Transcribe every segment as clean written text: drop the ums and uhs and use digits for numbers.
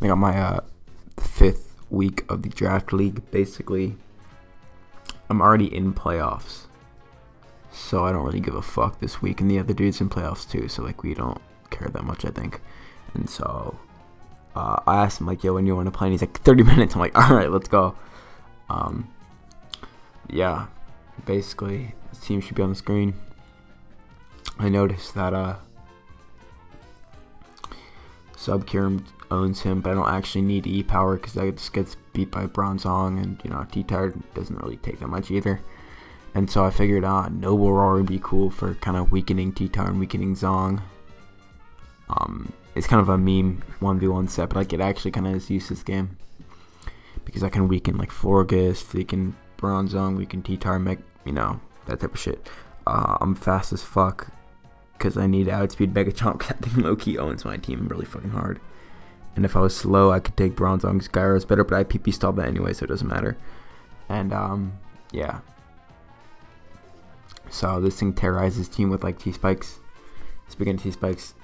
I got my 5th week of the draft league. Basically, I'm already in playoffs, so I don't really give a fuck this week. And the other dude's in playoffs too, so like we don't care that much, I think. And so I asked him like, "Yo, when you want to play?" And he's like, "30 minutes." I'm like, "All right, let's go." Yeah, basically, the team should be on the screen. I noticed that Subkirim owns him, but I don't actually need E-Power because that just gets beat by Bronzong, and T-Tar doesn't really take that much either. And so I figured Noble Roar would be cool for kind of weakening T-Tar and weakening Zong. It's kind of a meme 1v1 set, but like it actually kind of is used this game because I can weaken like Florges, weaken Bronzong, weaken T-Tar, that type of shit. I'm fast as fuck because I need outspeed Mega Chomp. I think Loki owns my team really fucking hard. And if I was slow, I could take Bronzong's Gyara's better, but I PP stalled that anyway, so it doesn't matter. And yeah. So this thing terrorizes team with like T-Spikes. Speaking of T-Spikes,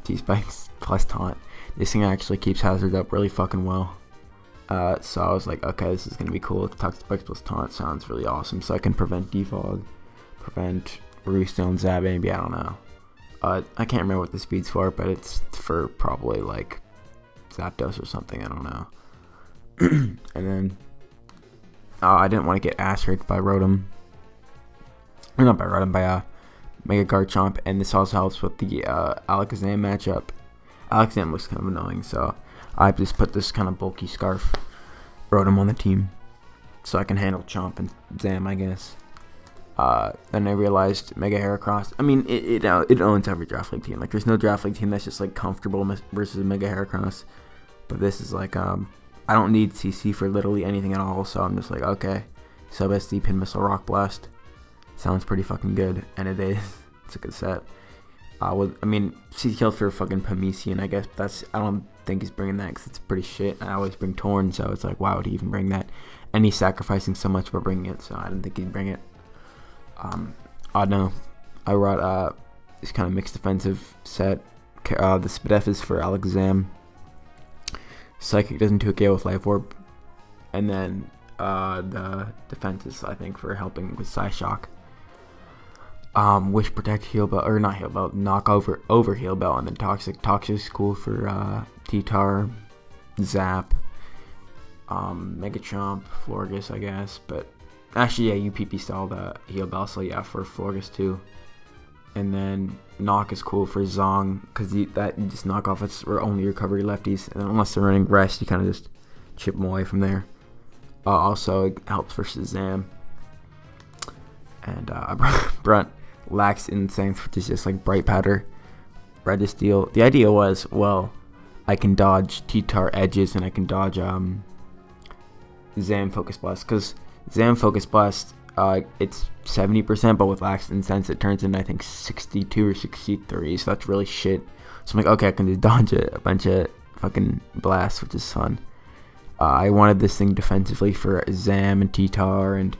T-Spikes plus taunt. This thing actually keeps Hazard up really fucking well. So I was like, okay, this is gonna be cool. Toxic Spikes plus taunt sounds really awesome. So I can prevent Defog, prevent Roostone, Zabambi, I don't know. I can't remember what the speed's for, but it's for probably like Zapdos or something, I don't know. And then I didn't want to get ass raped by Rotom. Or not by Rotom, by Mega Garchomp, and this also helps with the Alakazam matchup. Alakazam looks kind of annoying, so I just put this kind of bulky Scarf Rotom on the team so I can handle Chomp and Zam, I guess. Then I realized Mega Heracross. I mean, it owns every Draft League team. Like, there's no Draft League team that's just like comfortable versus Mega Heracross. But this is like, I don't need CC for literally anything at all. So I'm just like, okay, Sub SD Pin Missile Rock Blast sounds pretty fucking good, and it is. It's a good set. CC kills for fucking Pamisian, I guess. But I don't think he's bringing that because it's pretty shit. I always bring Torn, so it's like, why would he even bring that? And he's sacrificing so much for bringing it, so I didn't think he'd bring it. I know. I brought this kind of mixed defensive set. The Spadef is for Alakazam. Psychic doesn't do a gale with Life Orb. And then the defense is, I think, for helping with Psyshock. Wish, Protect, Heal Bell, or not Heal Bell, knock over Heal Bell, and then Toxic. Toxic is cool for T-Tar, Zap, Mega Chomp, Florges, I guess, but actually, yeah, you PP style the Heal Bell, so yeah, for Florges too. And then Knock is cool for Zong, because you just knock off its or only recovery lefties, and unless they're running Rest, you kind of just chip them away from there. Also, it helps for Shazam. And Brunt lacks Instinct, which is just like Bright Powder, Registeel. The idea was, well, I can dodge T-Tar edges, and I can dodge Zam Focus Blast, because Zam Focus Blast, it's 70%, but with Lax Incense it turns in, I think, 62 or 63, so that's really shit. So I'm like, okay, I can just dodge a bunch of fucking blasts, which is fun. I wanted this thing defensively for Zam and T-Tar, and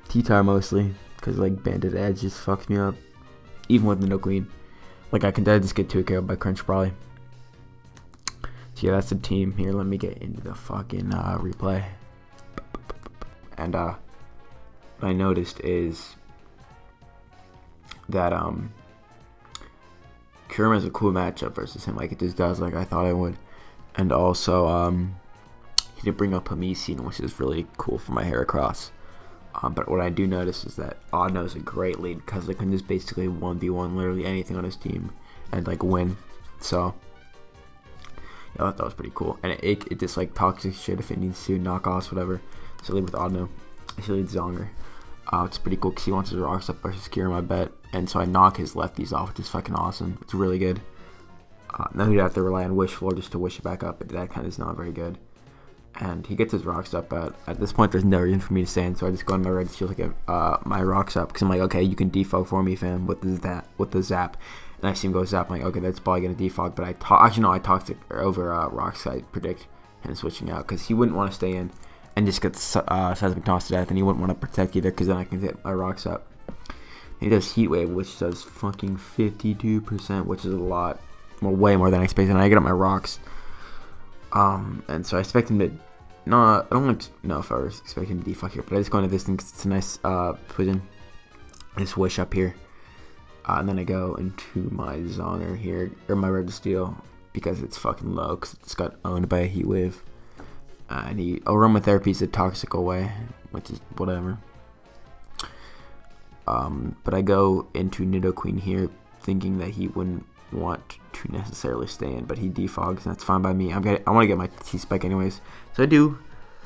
T-Tar mostly, because like Bandit Edge just fucks me up, even with the No Queen. Like, I can just get 2 KO by Crunch probably. So yeah, that's the team. Here, let me get into the fucking replay. And what I noticed is that Kurama has a cool matchup versus him. Like, it just does like I thought it would. And also he did bring up Pamisian, which is really cool for my Heracross. But what I do notice is that Oddno is a great lead because they can just basically 1v1 literally anything on his team and like win. So yeah, I thought that was pretty cool. And it just like toxic shit if it needs to, knockoffs, whatever. So I lead with Oddno. I should lead Zonger. It's pretty cool because he wants his rocks up versus Kyurem, I bet. And so I knock his lefties off, which is fucking awesome. It's really good. Now he'd have to rely on Wish Floor just to wish it back up, but that kind of is not very good. And he gets his rocks up, but at this point there's no reason for me to stand, so I just go on my red shield to get my rocks up, because I'm like, okay, you can defog for me, fam, with the zap. And I see him go zap, I'm like, okay, that's probably going to defog, but I talked over rocks, I predict him switching out, because he wouldn't want to stay in and just get Seismic Toss to death, and he wouldn't want to protect either, because then I can get my rocks up. He does Heat Wave, which does fucking 52%, which is a lot. well, way more than I expected. And I get up my rocks. And so I expect him to. No, I don't know if I was expecting him to defuck here, but I just go into this thing because it's a nice position. I just wish up here. And then I go into my Zonger here, or my Red Steel, because it's fucking low, because it's got owned by a Heat Wave. And Aromatherapy is a toxic away, which is whatever. But I go into Nidoqueen here, thinking that he wouldn't want to necessarily stay in, but he defogs, and that's fine by me. I want to get my T-Spike anyways, so I do.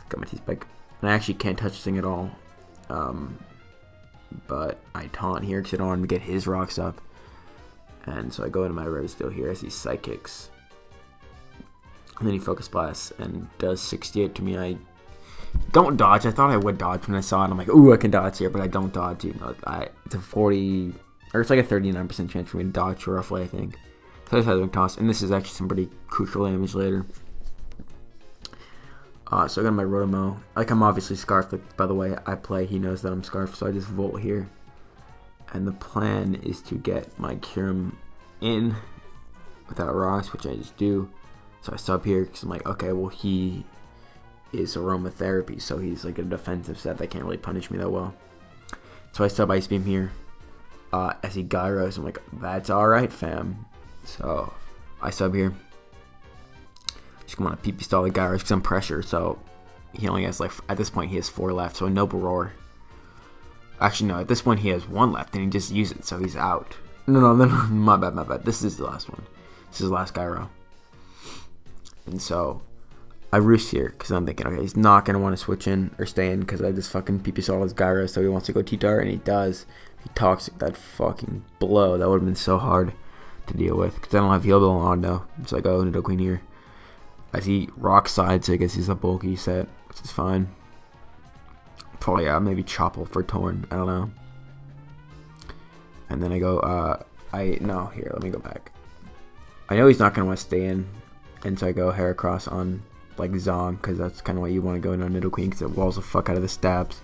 Got my T-Spike, and I actually can't touch this thing at all. But I taunt here because I don't want him to get his rocks up. And so I go into my Red Steel here as he Psychics. And then he Focus Blasts and does 68 to me. I don't dodge. I thought I would dodge when I saw it. I'm like, ooh, I can dodge here, but I don't dodge. You know, it's a 40, or it's like a 39% chance for me to dodge roughly, I think. So I just had to toss. And this is actually some pretty crucial damage later. So I got my Rotomo. Like, I'm obviously Scarfed. Like, by the way I play, he knows that I'm Scarfed, so I just Volt here. And the plan is to get my Kyurem in without rocks, which I just do. So I sub here because I'm like, okay, well, he is Aromatherapy, so he's like a defensive set that can't really punish me that well. So I sub Ice Beam here. As he Gyros, I'm like, that's alright, fam. So I sub here. Just want to PP stall the Gyros because I'm pressure, so he only has like, at this point he has 4 left, so a Noble Roar. Actually no, at this point he has 1 left and he just used it, so he's out. No, my bad. This is the last one. This is the last Gyro. And so I Roost here because I'm thinking, okay, he's not going to want to switch in or stay in because I just fucking PP stalled his Gyro, so he wants to go T-Tar, and he does. He Toxic that fucking blow. That would have been so hard to deal with because I don't have Heal Bill on now. So I go Nidoqueen here. As he Rock Side, so I guess he's a bulky set, which is fine. Probably, maybe Chople for Torn, I don't know. And then I go, no, here, let me go back. I know he's not going to want to stay in, and so I go Heracross on, like, Zong, because that's kind of what you want to go into Nidoqueen, because it walls the fuck out of the stabs,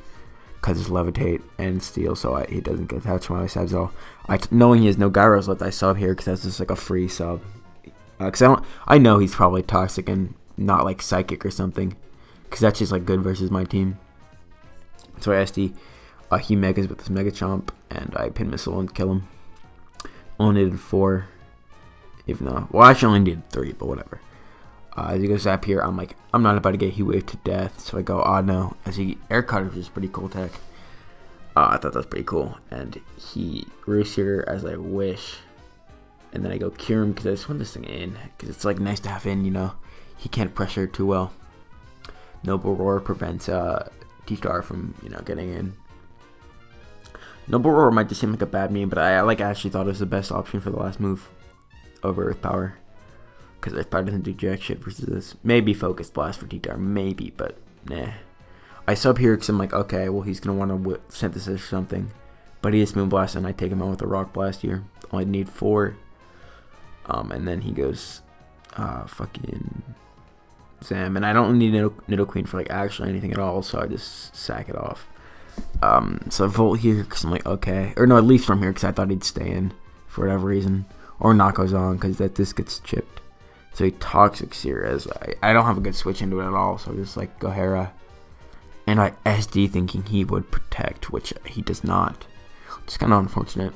because it's Levitate and Steel, so he doesn't get attached to my stabs at all. Knowing he has no Gyros left, I sub here, because that's just, like, a free sub. Because I know he's probably Toxic and not like Psychic or something, because that's just like good versus my team. So I SD, he Megas with his Mega Chomp, and I Pin Missile and kill him. Only needed 4, even though, well, I actually only needed 3, but whatever. As he goes Zap here, I'm like, I'm not about to get Heat Wave to death, so I go no. As he Air Cutter, which is pretty cool tech. I thought that was pretty cool, and he Roost here as I wish. And then I go Kyurem because I just want this thing in. Because it's like nice to have in, you know. He can't pressure it too well. Noble Roar prevents T-Star from, you know, getting in. Noble Roar might just seem like a bad meme, but I actually thought it was the best option for the last move over Earth Power. Because Earth Power doesn't do jack shit versus this. Maybe Focus Blast for T-Star, maybe, but nah. I sub here because I'm like, okay, well, he's going to want to Synthesis or something. But he is Moonblast, and I take him out with a Rock Blast here. Only need 4. And then he goes, fucking Zam, and I don't need Nidoqueen for like actually anything at all, so I just sack it off. So I Volt here because I'm like, okay, or no, at least from here because I thought he'd stay in for whatever reason, or Knocko's on because this gets chipped. So he Toxics here as I don't have a good switch into it at all, so I just like go Hera, and I SD thinking he would protect, which he does not. It's kind of unfortunate,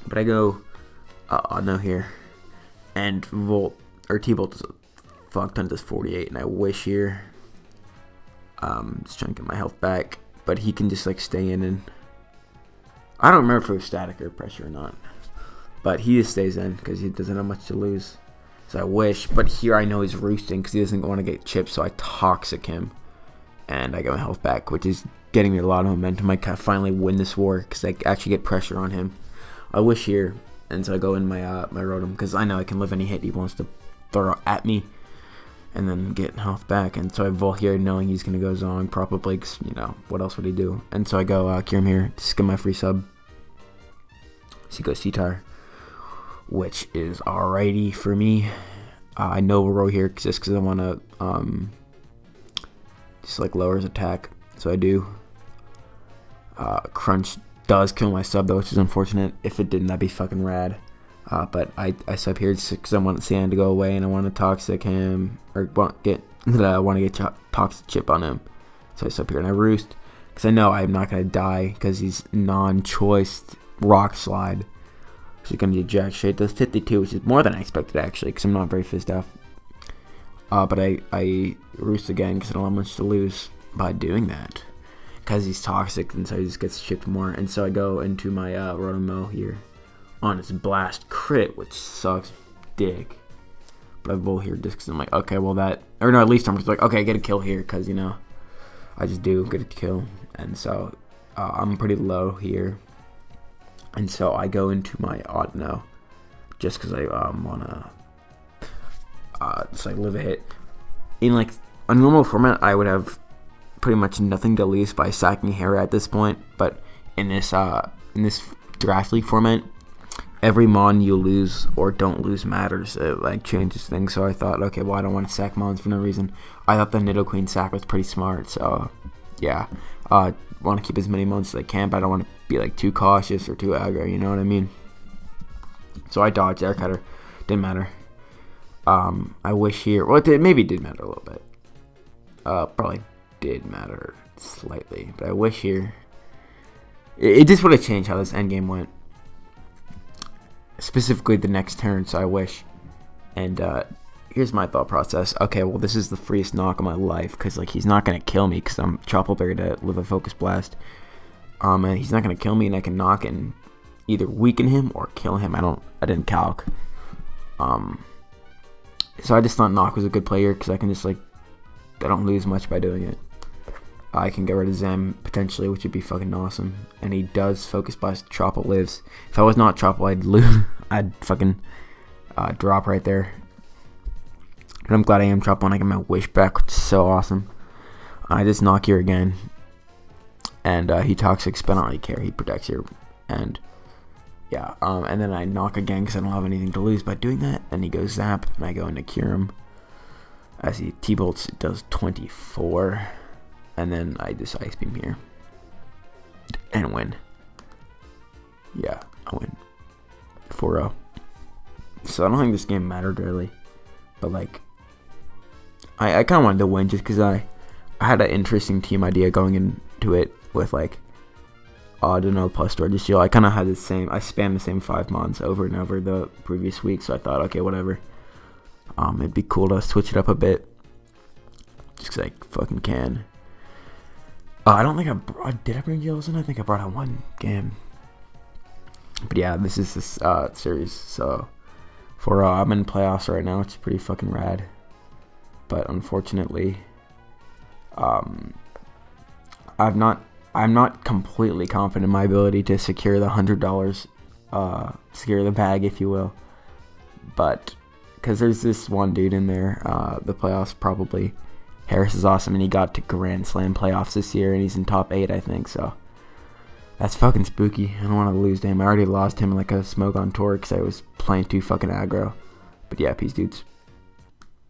but I go. No here, and Volt or T-Bolt does a fuck ton, does 48, and I wish here. Just trying to get my health back, but he can just like stay in, and I don't remember if it was static or pressure or not, but he just stays in because he doesn't have much to lose. So I wish, but here I know he's roosting because he doesn't want to get chipped, so I Toxic him, and I get my health back, which is getting me a lot of momentum. I can finally win this war because I actually get pressure on him. I wish here. And so I go in my my Rotom because I know I can live any hit he wants to throw at me, and then get health back. And so I Volt here knowing he's gonna go Zong probably. Cause, you know, what else would he do? And so I go Kyurem here to skip my free sub. So he goes T-Tar, which is alrighty for me. I Noble Roar here just because I want to just like lower his attack. So I do. Crunch does kill my sub though, which is unfortunate. If it didn't, that'd be fucking rad. But I sub here because I want Sand to go away and I want to toxic him or want to get toxic chip on him. So I sub here and I roost because I know I'm not gonna die because he's non-choice rock slide. So he's gonna do jack shit. Does 52, which is more than I expected actually because I'm not very fizzed off. But I roost again because I don't have much to lose by doing that because he's toxic and so he just gets chipped more. And so I go into my Rotomo here on his blast crit, which sucks dick. But I roll here just because I'm like, okay, well that, or no, at least I'm just like, okay, I get a kill here because, you know, I just do get a kill. And so I'm pretty low here. And so I go into my Audino just because I want to just like live a hit. In like a normal format, I would have pretty much nothing to lose by sacking Hera at this point. But in this draft league format, every mon you lose or don't lose matters. It like changes things. So I thought, okay, well I don't want to sack mons for no reason. I thought the Nidoqueen sack was pretty smart. So yeah, want to keep as many mons as I can, but I don't want to be like too cautious or too aggro. You know what I mean? So I dodged Air Cutter. Didn't matter. I wish here. Well, maybe it did matter a little bit. Probably did matter slightly, but I wish here. It just would have changed how this endgame went. Specifically the next turn, so I wish. And here's my thought process. Okay, well this is the freest knock of my life because like he's not gonna kill me because I'm Chople Berry to live a focus blast. And he's not gonna kill me, and I can knock and either weaken him or kill him. I didn't calc. So I just thought knock was a good player because I can just like I don't lose much by doing it. I can get rid of Zem potentially, which would be fucking awesome. And he does focus blast. Chople lives. If I was not Chople, I'd lose. I'd fucking drop right there. But I'm glad I am Chople and I get my wish back, which is so awesome. I just knock here again. And he toxics, but I don't really care. He protects here. And yeah, and then I knock again because I don't have anything to lose by doing that. Then he goes Zap, and I go into Cure him. As he T-Bolts, it does 24. And then I just Ice Beam here. And win. Yeah, I win. 4-0. So I don't think this game mattered really. But like, I kind of wanted to win just because I had an interesting team idea going into it with like Audino plus Registeel. I kind of had the same, I spammed the same 5 mons over and over the previous week. So I thought, okay, whatever. It'd be cool to switch it up a bit. Just because I fucking can. I don't think did I bring Gills in? I think I brought out one game. But yeah, this is this series. So for I'm in playoffs right now. It's pretty fucking rad. But unfortunately, I'm not completely confident in my ability to secure the $100, secure the bag, if you will. But because there's this one dude in there, the playoffs probably. Harris is awesome, and he got to Grand Slam playoffs this year, and he's in top 8, I think, so that's fucking spooky. I don't want to lose to him. I already lost him like a smoke on tour because I was playing too fucking aggro. But yeah, peace, dudes.